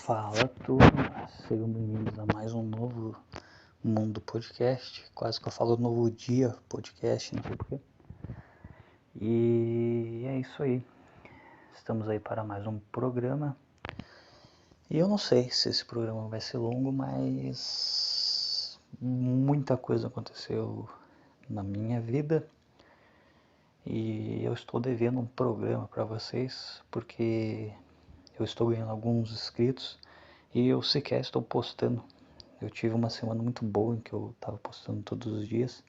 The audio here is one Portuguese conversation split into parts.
Fala turma, sejam bem-vindos a mais um novo Mundo Podcast. Quase que eu falo novo dia podcast, não sei porquê. E é isso aí, estamos aí para mais um programa. E eu não sei se esse programa vai ser longo, mas muita coisa aconteceu na minha vida. E eu estou devendo um programa para vocês, porque eu estou ganhando alguns inscritos e eu sequer estou postando. Eu tive uma semana muito boa em que eu estava postando todos os dias,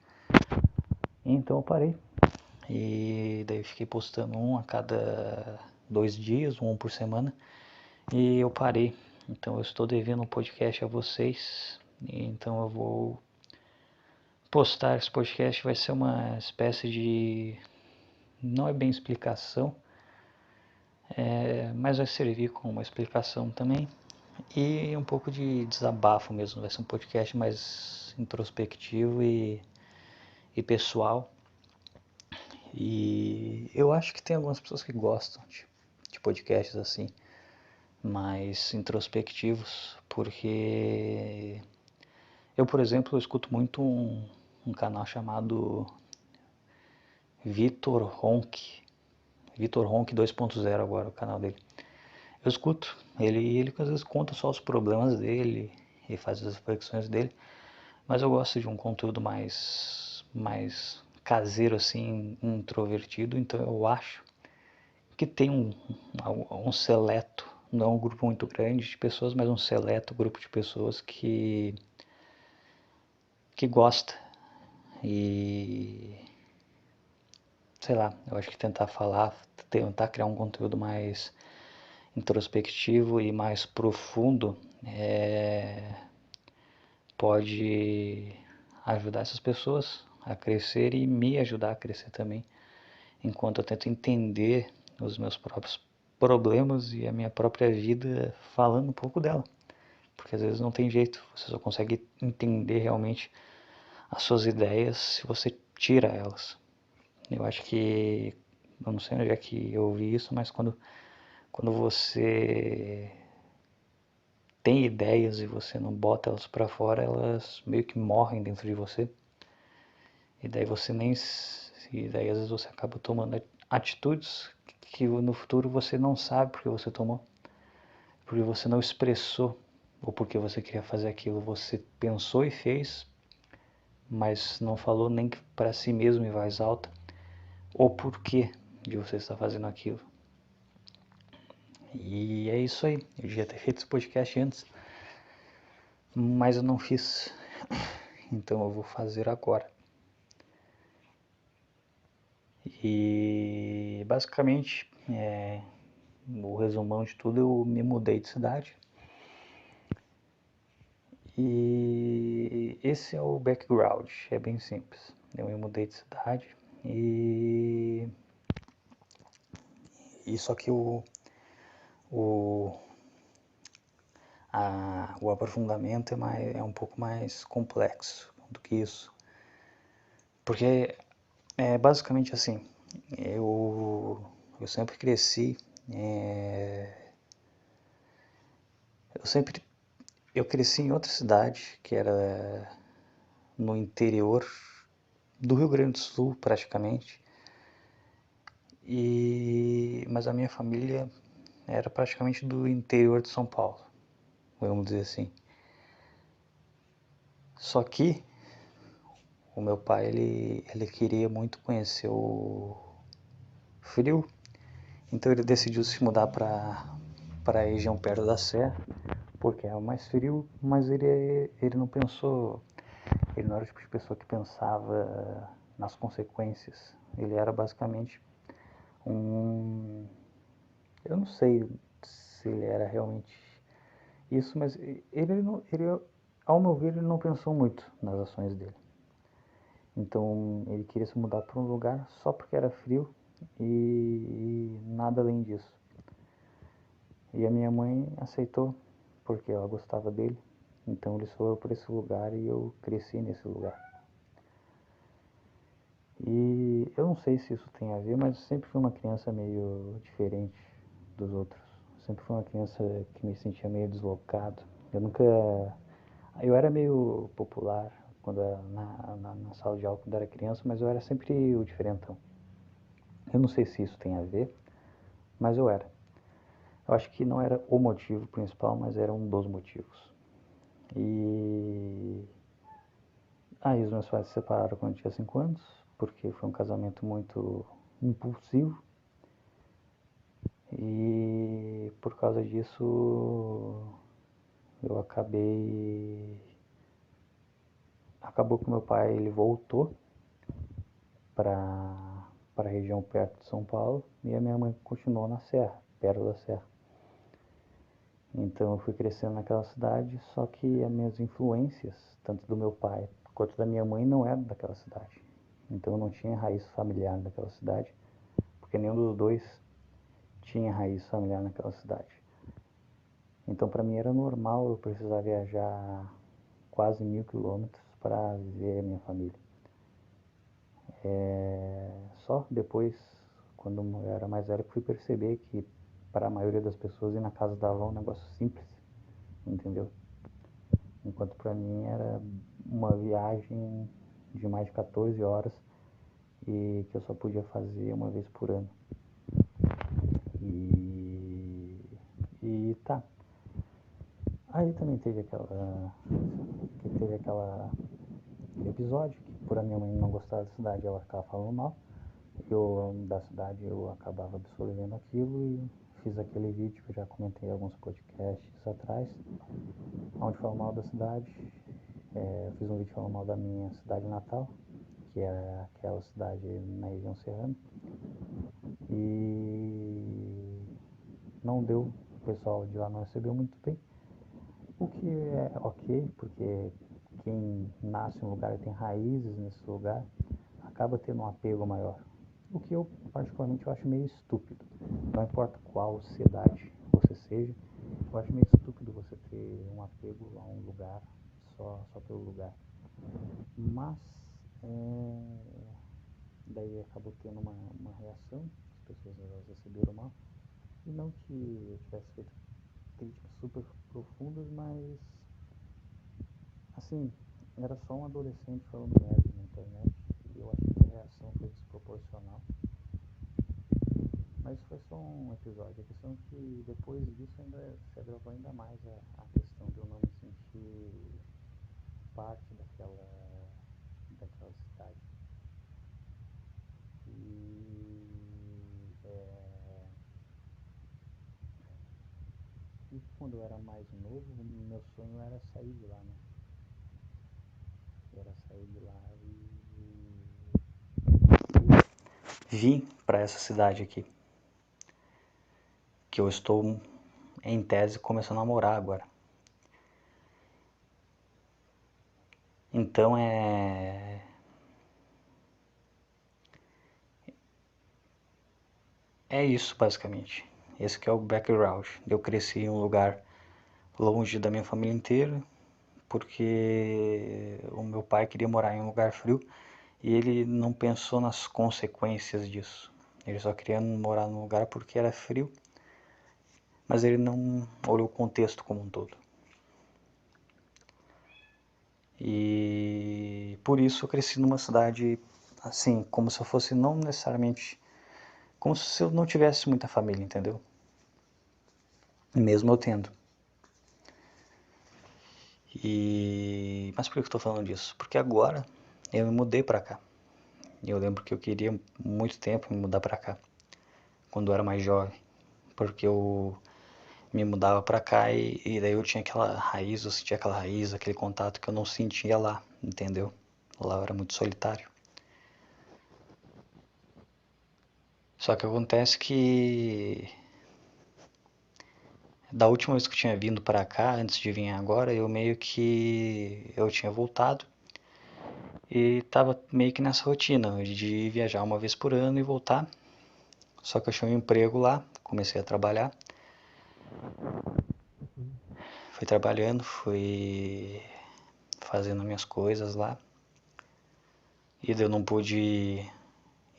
então eu parei. E daí fiquei postando um a cada 2 dias, um por semana, e eu parei. Então eu estou devendo um podcast a vocês, então eu vou postar esse podcast. Vai ser uma espécie de... não é bem explicação, mas vai servir como uma explicação também. E um pouco de desabafo mesmo, vai ser um podcast mais introspectivo e pessoal. E eu acho que tem algumas pessoas que gostam de podcasts assim, mais introspectivos, porque eu, por exemplo, eu escuto muito um canal chamado Vitor Ronk 2.0 agora, o canal dele. Eu escuto, ele às vezes conta só os problemas dele e faz as reflexões dele, mas eu gosto de um conteúdo mais caseiro assim, introvertido, então eu acho que tem um seleto, não um grupo muito grande de pessoas, mas um seleto grupo de pessoas que gosta. E sei lá, eu acho que tentar criar um conteúdo mais introspectivo e mais profundo pode ajudar essas pessoas a crescer e me ajudar a crescer também, enquanto eu tento entender os meus próprios problemas e a minha própria vida, falando um pouco dela, porque às vezes não tem jeito, você só consegue entender realmente as suas ideias se você tira elas. Eu acho que, eu não sei onde é que eu ouvi isso, mas quando você tem ideias e você não bota elas para fora, elas meio que morrem dentro de você. E daí você nem... e daí às vezes você acaba tomando atitudes que no futuro você não sabe porque você tomou, porque você não expressou, ou porque você queria fazer aquilo, você pensou e fez, mas não falou nem para si mesmo em voz alta o porquê de você estar fazendo aquilo. E é isso aí, eu devia ter feito esse podcast antes, mas eu não fiz, então eu vou fazer agora. E basicamente, o resumão de tudo, eu me mudei de cidade. E esse é o background, é bem simples. Eu me mudei de cidade e só que o, o aprofundamento é um pouco mais complexo do que isso. Porque é basicamente assim, eu sempre cresci, eu cresci em outra cidade, que era no interior do Rio Grande do Sul, praticamente. Mas a minha família era praticamente do interior de São Paulo, vamos dizer assim. Só que o meu pai, ele queria muito conhecer o frio, então ele decidiu se mudar para a região perto da serra, porque é mais frio, mas ele não pensou, ele não era o tipo de pessoa que pensava nas consequências. Ele era basicamente eu não sei se ele era realmente isso, mas ao meu ver, ele não pensou muito nas ações dele. Então ele queria se mudar para um lugar só porque era frio e nada além disso. E a minha mãe aceitou porque ela gostava dele. Então eles foram para esse lugar e eu cresci nesse lugar. E eu não sei se isso tem a ver, mas eu sempre fui uma criança meio diferente dos outros. sempre fui uma criança que me sentia meio deslocado. Eu era meio popular quando era na sala de aula quando era criança, mas eu era sempre o diferentão. Eu não sei se isso tem a ver, mas eu era. Eu acho que não era o motivo principal, mas era um dos motivos. E aí os meus pais se separaram quando eu tinha 5 anos, porque foi um casamento muito impulsivo. E por causa disso eu acabou que meu pai ele voltou para a região perto de São Paulo e a minha mãe continuou na Serra, perto da Serra. Então eu fui crescendo naquela cidade, só que as minhas influências, tanto do meu pai quanto da minha mãe, não eram daquela cidade. Então eu não tinha raiz familiar naquela cidade, porque nenhum dos dois tinha raiz familiar naquela cidade. Então para mim era normal eu precisar viajar quase 1000 quilômetros para ver a minha família. Só depois, quando eu era mais velho, que fui perceber que para a maioria das pessoas ir na casa da avó é um negócio simples, entendeu? Enquanto para mim era uma viagem de mais de 14 horas e que eu só podia fazer uma vez por ano. E tá. Aí também teve aquela episódio que por a minha mãe não gostar da cidade ela ficava falando mal. Eu da cidade eu acabava absorvendo aquilo e fiz aquele vídeo que eu já comentei em alguns podcasts atrás, onde falo mal da cidade. Eu fiz um vídeo falando mal da minha cidade natal, que é aquela cidade na região serrana. E não deu, o pessoal de lá não recebeu muito bem. O que é ok, porque quem nasce em um lugar e tem raízes nesse lugar acaba tendo um apego maior. O que eu particularmente eu acho meio estúpido. Não importa qual cidade você seja, eu acho meio estúpido você ter um apego a um lugar só pelo lugar. Mas daí acabou tendo uma reação, as pessoas elas receberam mal. E não que eu tivesse feito críticas super profundas, mas assim, era só um adolescente falando merda na internet e eu acho que a reação foi desproporcional. Mas foi só um episódio. A questão é que depois disso ainda se agravou ainda mais a questão de eu não me sentir parte daquela cidade. E quando eu era mais novo, meu sonho era sair de lá, né? Era sair de lá e vim para essa cidade aqui, que eu estou em tese começando a morar agora. Então é isso basicamente. Esse que é o background. Eu cresci em um lugar longe da minha família inteira, porque o meu pai queria morar em um lugar frio e ele não pensou nas consequências disso. Ele só queria morar num lugar porque era frio, mas ele não olhou o contexto como um todo. E por isso eu cresci numa cidade assim, como se eu fosse não necessariamente, como se eu não tivesse muita família, entendeu? Mesmo eu tendo. Mas por que eu estou falando disso? Porque agora eu me mudei pra cá. Eu lembro que eu queria muito tempo me mudar pra cá, quando eu era mais jovem, porque eu me mudava pra cá e daí eu tinha aquela raiz, eu sentia aquela raiz, aquele contato que eu não sentia lá, entendeu? Lá eu era muito solitário. Só que acontece que da última vez que eu tinha vindo pra cá, antes de vir agora, eu tinha voltado e tava meio que nessa rotina de viajar uma vez por ano e voltar. Só que eu achei um emprego lá, comecei a trabalhar. Fui trabalhando, fui fazendo minhas coisas lá. E eu não pude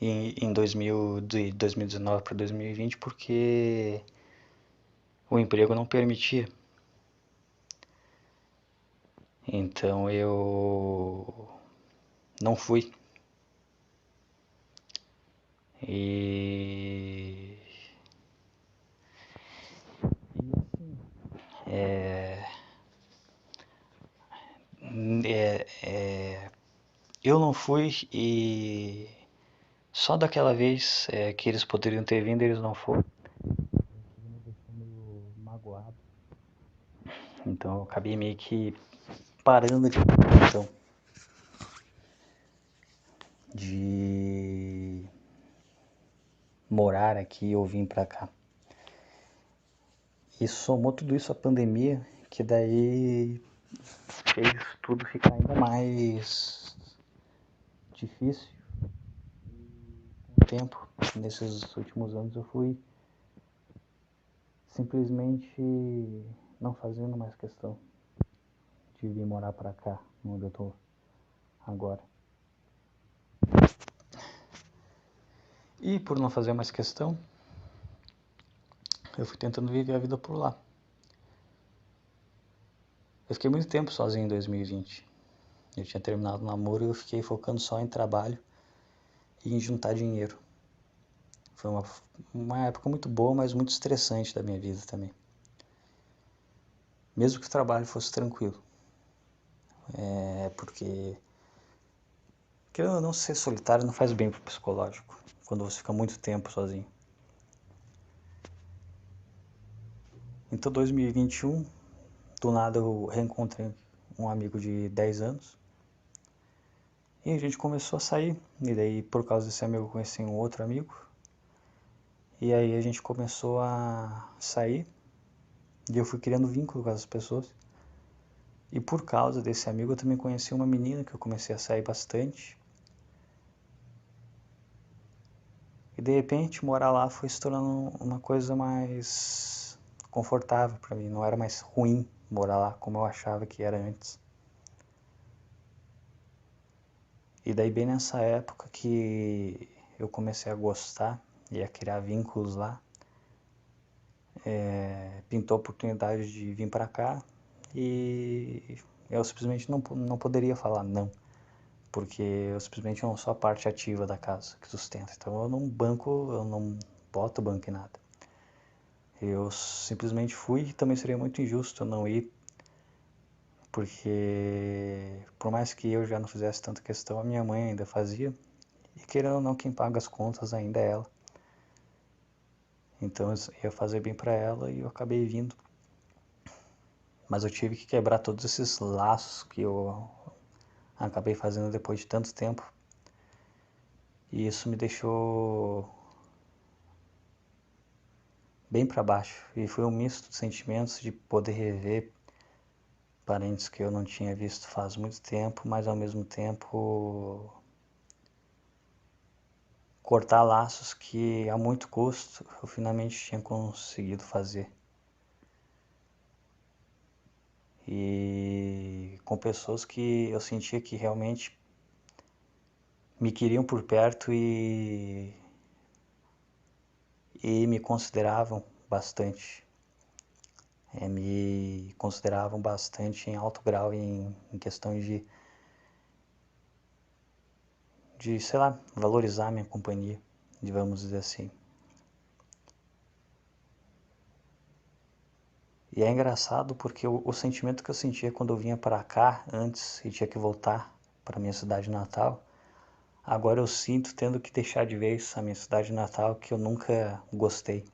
ir em 2019 para 2020 porque o emprego não permitia. Então eu não fui. E eu não fui e só daquela vez que eles poderiam ter vindo, eles não foram. Me deixou meio magoado. Então eu acabei meio que parando de morar aqui ou vir pra cá. E somou tudo isso à pandemia, que daí fez tudo ficar ainda mais difícil. Com o tempo, nesses últimos anos, eu fui simplesmente não fazendo mais questão de vir morar pra cá, onde eu tô agora. E por não fazer mais questão, eu fui tentando viver a vida por lá. Eu fiquei muito tempo sozinho em 2020. Eu tinha terminado o namoro e eu fiquei focando só em trabalho e em juntar dinheiro. Foi uma época muito boa, mas muito estressante da minha vida também. Mesmo que o trabalho fosse tranquilo. Porque, querendo ou não, ser solitário não faz bem pro psicológico, quando você fica muito tempo sozinho. Então, 2021, do nada eu reencontrei um amigo de 10 anos. E a gente começou a sair. E daí, por causa desse amigo, eu conheci um outro amigo. E aí a gente começou a sair. E eu fui criando vínculo com as pessoas. E por causa desse amigo eu também conheci uma menina que eu comecei a sair bastante. E de repente morar lá foi se tornando uma coisa mais confortável para mim. Não era mais ruim morar lá como eu achava que era antes. E daí bem nessa época que eu comecei a gostar e a criar vínculos lá, pintou a oportunidade de vir para cá e eu simplesmente não poderia falar não, porque eu simplesmente não sou a parte ativa da casa que sustenta, então eu não boto banco em nada. Eu simplesmente fui e também seria muito injusto eu não ir, porque por mais que eu já não fizesse tanta questão, a minha mãe ainda fazia, e querendo ou não, quem paga as contas ainda é ela. Então eu ia fazer bem para ela e eu acabei vindo. Mas eu tive que quebrar todos esses laços que eu acabei fazendo depois de tanto tempo. E isso me deixou bem para baixo. E foi um misto de sentimentos de poder rever parentes que eu não tinha visto faz muito tempo, mas ao mesmo tempo cortar laços que a muito custo eu finalmente tinha conseguido fazer. E com pessoas que eu sentia que realmente me queriam por perto e me consideravam bastante. Me consideravam bastante em alto grau em questão sei lá, valorizar minha companhia, vamos dizer assim. E é engraçado porque o sentimento que eu sentia quando eu vinha para cá antes e tinha que voltar para minha cidade natal, agora eu sinto tendo que deixar de vez a minha cidade natal que eu nunca gostei.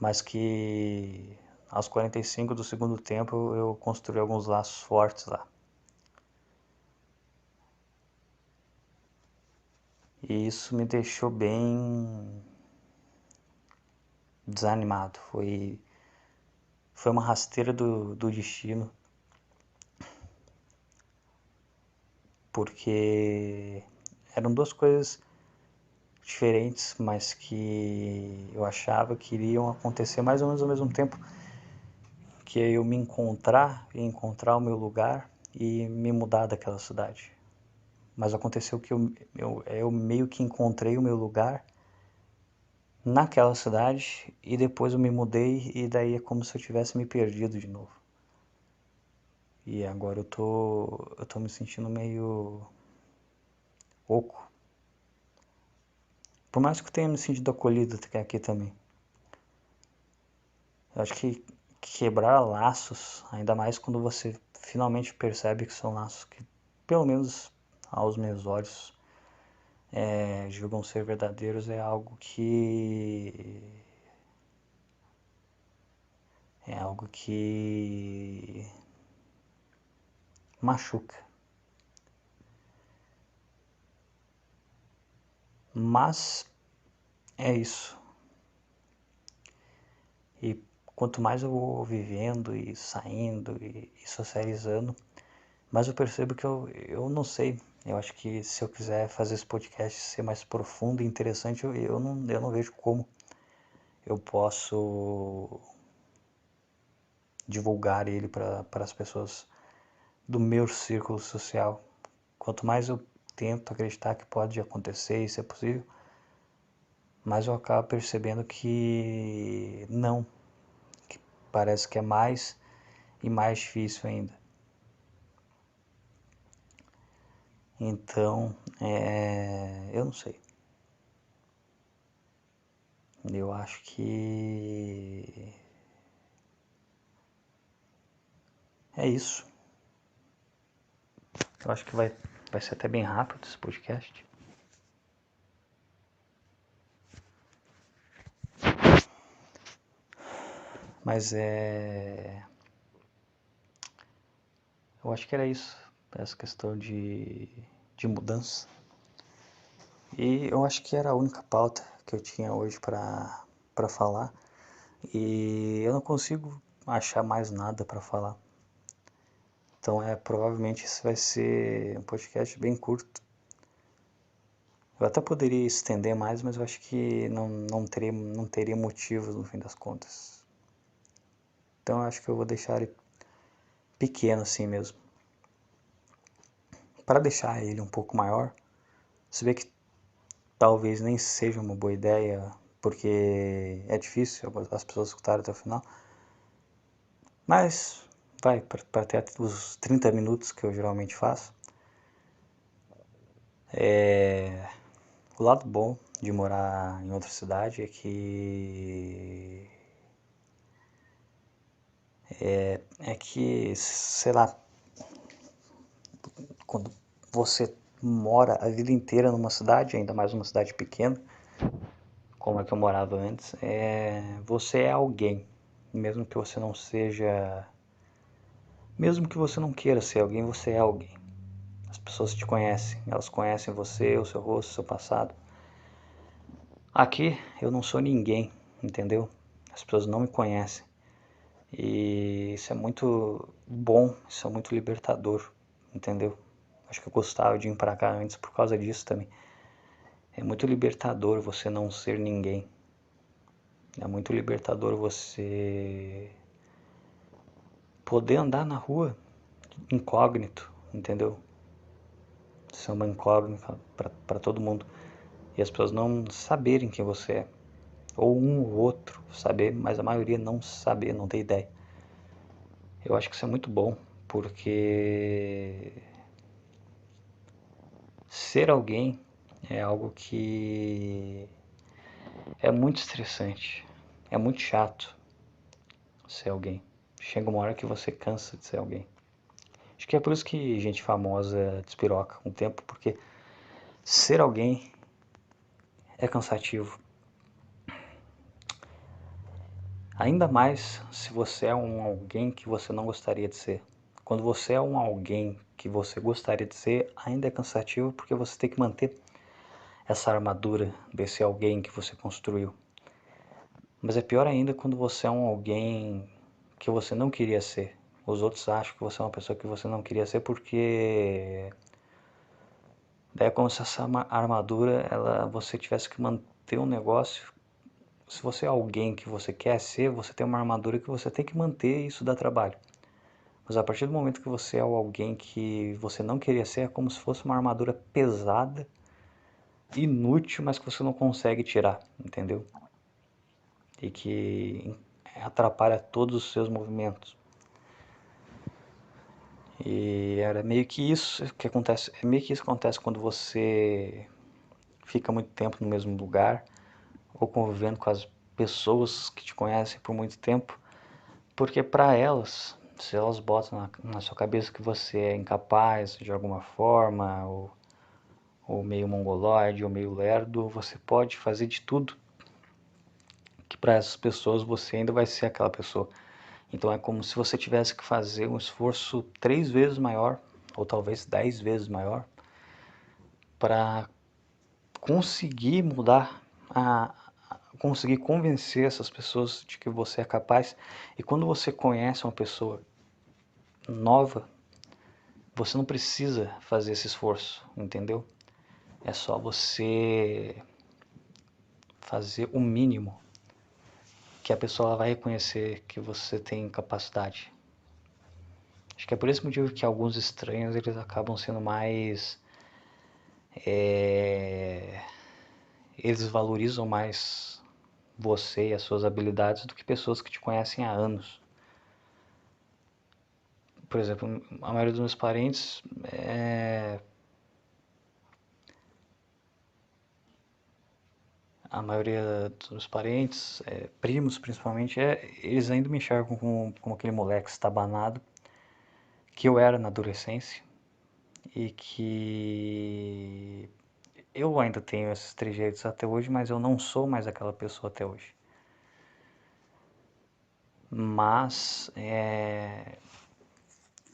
Mas que aos 45 do segundo tempo eu construí alguns laços fortes lá. E isso me deixou bem desanimado. Foi uma rasteira do destino, porque eram duas coisas diferentes, mas que eu achava que iriam acontecer mais ou menos ao mesmo tempo, que é eu me encontrar e encontrar o meu lugar e me mudar daquela cidade. Mas aconteceu que eu meio que encontrei o meu lugar naquela cidade e depois eu me mudei e daí é como se eu tivesse me perdido de novo. E agora eu tô me sentindo meio oco. Por mais que eu tenha me sentido acolhido aqui também. Eu acho que quebrar laços, ainda mais quando você finalmente percebe que são laços que, pelo menos aos meus olhos, julgam ser verdadeiros, é algo que machuca. Mas é isso. E quanto mais eu vou vivendo e saindo e socializando, mais eu percebo que eu não sei. Eu acho que se eu quiser fazer esse podcast ser mais profundo e interessante, eu não vejo como eu posso divulgar ele para as pessoas do meu círculo social. Quanto mais eu tento acreditar que pode acontecer, isso é possível, mais eu acabo percebendo que não, que parece que é mais e mais difícil ainda. Então, eu não sei. Eu acho que é isso. Eu acho que vai ser até bem rápido esse podcast. Mas eu acho que era isso. Essa questão de mudança. E eu acho que era a única pauta que eu tinha hoje para falar. E eu não consigo achar mais nada para falar. Então provavelmente esse vai ser um podcast bem curto. Eu até poderia estender mais, mas eu acho que não teria motivos no fim das contas. Então eu acho que eu vou deixar ele pequeno assim mesmo. Para deixar ele um pouco maior, se vê que talvez nem seja uma boa ideia, porque é difícil as pessoas escutarem até o final. Mas vai, para ter os 30 minutos que eu geralmente faço. O lado bom de morar em outra cidade é que, sei lá, quando você mora a vida inteira numa cidade, ainda mais uma cidade pequena, como é que eu morava antes, você é alguém, mesmo que você não seja, mesmo que você não queira ser alguém, você é alguém. As pessoas te conhecem, elas conhecem você, o seu rosto, o seu passado. Aqui eu não sou ninguém, entendeu? As pessoas não me conhecem. E isso é muito bom, isso é muito libertador, entendeu? Acho que eu gostava de ir pra cá antes por causa disso também. É muito libertador você não ser ninguém. É muito libertador você poder andar na rua incógnito, entendeu? Ser uma incógnita para todo mundo. E as pessoas não saberem quem você é. Ou um ou outro saber, mas a maioria não saber, não ter ideia. Eu acho que isso é muito bom, porque ser alguém é algo que é muito estressante, é muito chato ser alguém. Chega uma hora que você cansa de ser alguém. Acho que é por isso que gente famosa despiroca com o tempo, porque ser alguém é cansativo. Ainda mais se você é um alguém que você não gostaria de ser. Quando você é um alguém que você gostaria de ser, ainda é cansativo porque você tem que manter essa armadura desse alguém que você construiu. Mas é pior ainda quando você é um alguém que você não queria ser. Os outros acham que você é uma pessoa que você não queria ser porque daí é como se essa armadura você tivesse que manter um negócio. Se você é alguém que você quer ser, você tem uma armadura que você tem que manter e isso dá trabalho. Mas a partir do momento que você é alguém que você não queria ser, é como se fosse uma armadura pesada, inútil, mas que você não consegue tirar, entendeu? e que atrapalha todos os seus movimentos. E era meio que isso que acontece, meio que isso acontece quando você fica muito tempo no mesmo lugar ou convivendo com as pessoas que te conhecem por muito tempo, porque para elas, se elas botam na sua cabeça que você é incapaz de alguma forma, ou meio mongoloide, ou meio lerdo, você pode fazer de tudo que para essas pessoas você ainda vai ser aquela pessoa. Então é como se você tivesse que fazer um esforço 3 vezes maior, ou talvez 10 vezes maior, para conseguir mudar, conseguir convencer essas pessoas de que você é capaz. E quando você conhece uma pessoa nova, você não precisa fazer esse esforço, entendeu? É só você fazer o mínimo que a pessoa vai reconhecer que você tem capacidade. Acho que é por esse motivo que alguns estranhos eles acabam sendo mais eles valorizam mais você e as suas habilidades do que pessoas que te conhecem há anos. Por exemplo, a maioria dos meus parentes primos principalmente, eles ainda me enxergam como aquele moleque estabanado que eu era na adolescência e que eu ainda tenho esses trejeitos até hoje, mas eu não sou mais aquela pessoa até hoje. Mas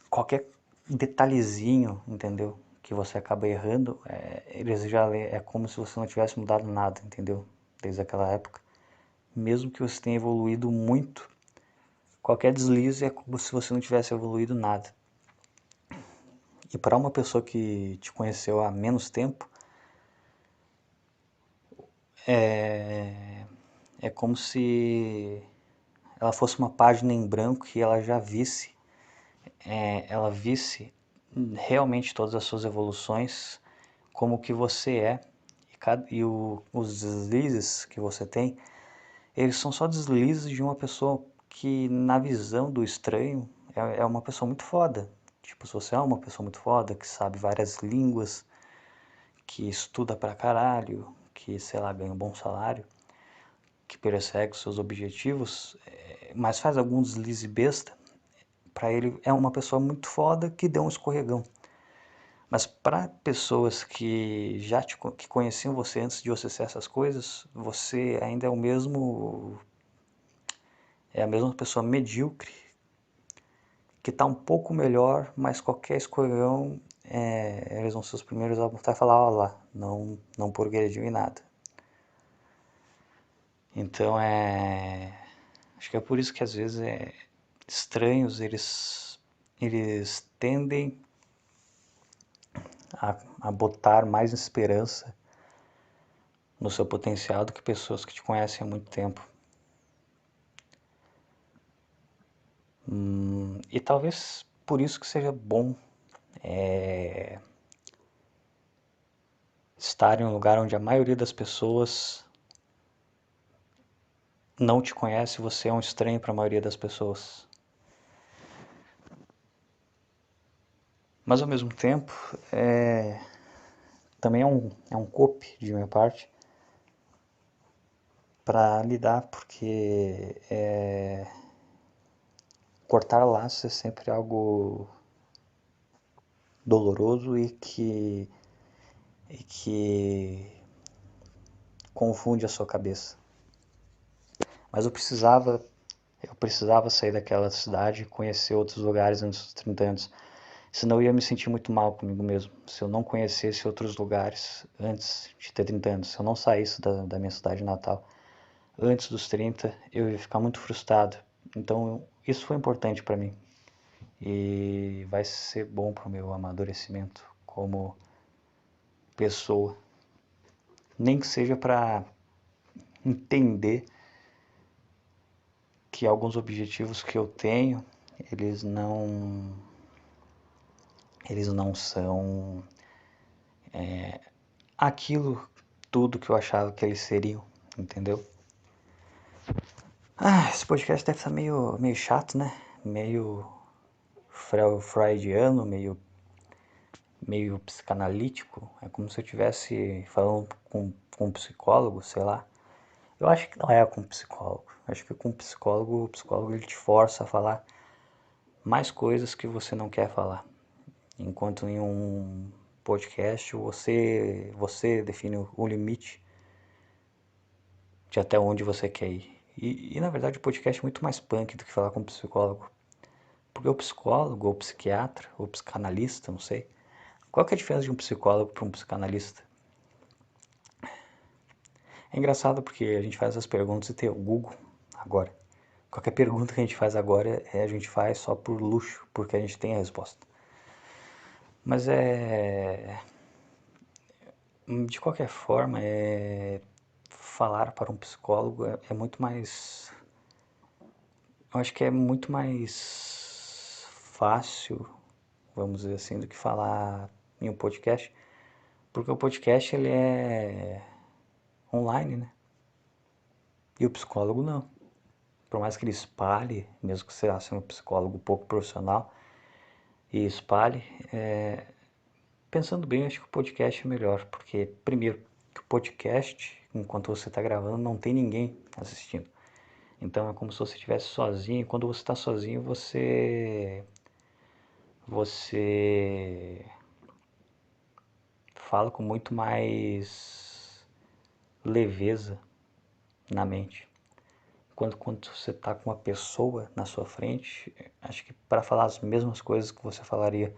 qualquer detalhezinho, entendeu? Que você acaba errando, eles já é como se você não tivesse mudado nada, entendeu? Desde aquela época. Mesmo que você tenha evoluído muito, qualquer deslize é como se você não tivesse evoluído nada. E para uma pessoa que te conheceu há menos tempo, é como se ela fosse uma página em branco e ela já visse, ela visse realmente todas as suas evoluções, como o que você é, os deslizes que você tem, eles são só deslizes de uma pessoa que na visão do estranho é uma pessoa muito foda. Tipo, se você é uma pessoa muito foda, que sabe várias línguas, que estuda pra caralho, que, sei lá, ganha um bom salário, que persegue os seus objetivos, mas faz algum deslize besta, pra ele é uma pessoa muito foda que deu um escorregão. Mas para pessoas que que conheciam você antes de você ser essas coisas, você ainda é a mesma pessoa medíocre que está um pouco melhor, mas qualquer escorregão, eles vão ser os primeiros a voltar e falar, ó lá, não progrediu em nada. Então acho que é por isso que às vezes estranhos, eles tendem a botar mais esperança no seu potencial do que pessoas que te conhecem há muito tempo. E talvez por isso que seja bom estar em um lugar onde a maioria das pessoas não te conhece, você é um estranho para a maioria das pessoas. Mas ao mesmo tempo, também é um cope de minha parte para lidar, porque cortar laços é sempre algo doloroso e que confunde a sua cabeça. Mas eu precisava sair daquela cidade, conhecer outros lugares antes dos 30 anos. Senão eu ia me sentir muito mal comigo mesmo. Se eu não conhecesse outros lugares antes de ter 30 anos, se eu não saísse da minha cidade natal antes dos 30, eu ia ficar muito frustrado. Então isso foi importante para mim. E vai ser bom para o meu amadurecimento como pessoa. Nem que seja para entender que alguns objetivos que eu tenho, eles não são aquilo tudo que eu achava que eles seriam, entendeu? Esse podcast deve estar meio chato, né? Meio freudiano, meio psicanalítico. É como se eu estivesse falando com um psicólogo, sei lá. Eu acho que não é com um psicólogo. Eu acho que com um psicólogo, o psicólogo ele te força a falar mais coisas que você não quer falar. Enquanto em um podcast você define o limite de até onde você quer ir. E na verdade o podcast é muito mais punk do que falar com um psicólogo. Porque o psicólogo, ou psiquiatra, ou psicanalista, não sei. Qual que é a diferença de um psicólogo para um psicanalista? É engraçado porque a gente faz essas perguntas e tem o Google agora. Qualquer pergunta que a gente faz agora a gente faz só por luxo, porque a gente tem a resposta. Mas de qualquer forma, falar para um psicólogo é muito mais. Eu acho que é muito mais fácil, vamos dizer assim, do que falar em um podcast, porque o podcast ele é online, né? E o psicólogo não. Por mais que ele espalhe, mesmo que você seja um psicólogo pouco profissional e espalhe, pensando bem, eu acho que o podcast é melhor, porque primeiro, que o podcast, enquanto você está gravando, não tem ninguém assistindo. Então é como se você estivesse sozinho, e quando você está sozinho, você fala com muito mais leveza na mente. Quando você está com uma pessoa na sua frente, acho que para falar as mesmas coisas que você falaria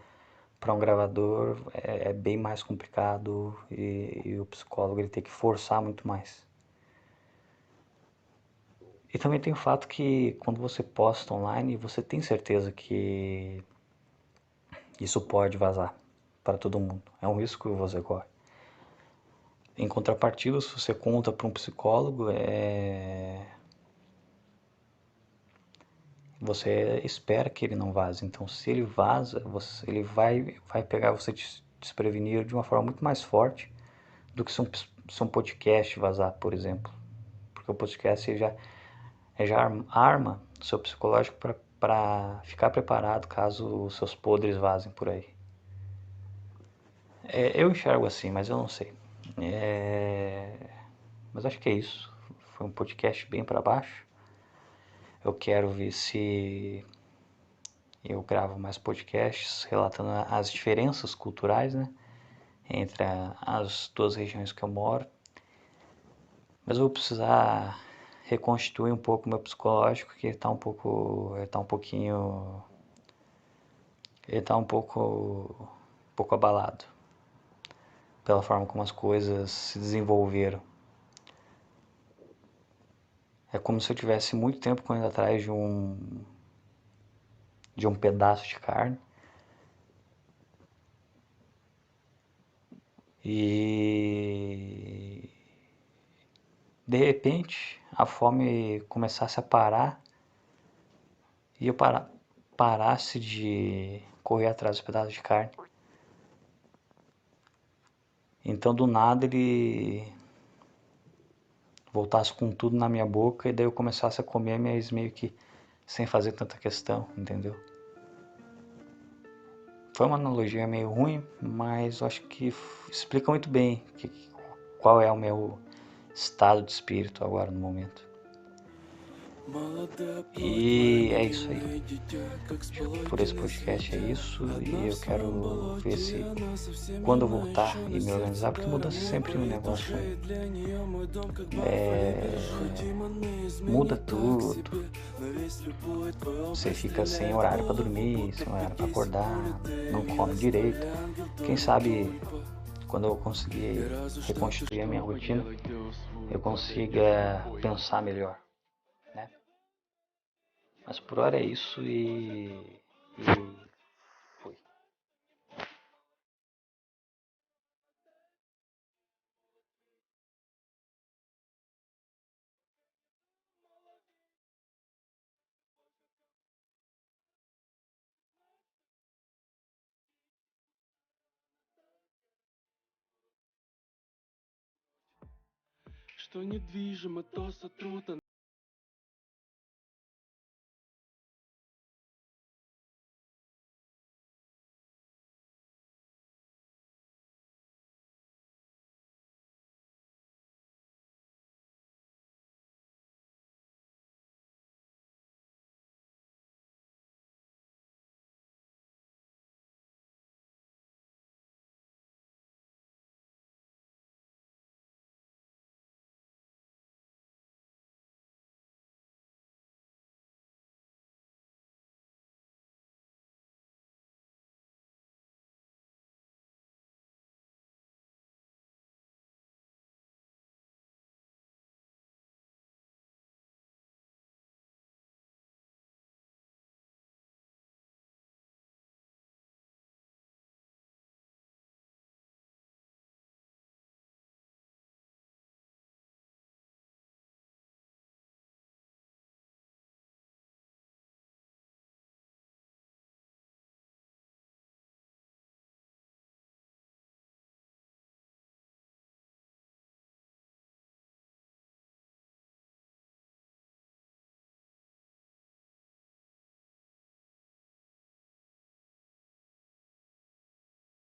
para um gravador é bem mais complicado e o psicólogo ele tem que forçar muito mais. E também tem o fato que quando você posta online, você tem certeza que isso pode vazar para todo mundo. É um risco que você corre. Em contrapartida, se você conta para um psicólogo, você espera que ele não vaze. Então, se ele vaza, ele vai pegar você desprevenido de uma forma muito mais forte do que se um podcast vazar, por exemplo. Porque o podcast já arma o seu psicológico para ficar preparado caso os seus podres vazem por aí. Eu enxergo assim, mas eu não sei. Mas acho que é isso. Foi um podcast bem para baixo. Eu quero ver se eu gravo mais podcasts relatando as diferenças culturais, né, entre as duas regiões que eu moro. Mas eu vou precisar reconstituir um pouco o meu psicológico, que ele tá um pouco abalado pela forma como as coisas se desenvolveram. É como se eu tivesse muito tempo correndo atrás de um pedaço de carne e de repente a fome começasse a parar e eu parasse de correr atrás dos pedaços de carne. Então do nada ele voltasse com tudo na minha boca e daí eu começasse a comer, mas meio que sem fazer tanta questão, entendeu? Foi uma analogia meio ruim, mas eu acho que explica muito bem qual é o meu estado de espírito agora no momento. E é isso aí. Acho que por esse podcast é isso. E eu quero ver se quando eu voltar e me organizar, porque mudança é sempre um negócio. Muda tudo. Você fica sem horário para dormir, sem horário para acordar, não come direito. Quem sabe quando eu conseguir reconstituir a minha rotina, eu consiga pensar melhor, né? Mas por hora é isso e fui. Что недвижимо, то сотрут.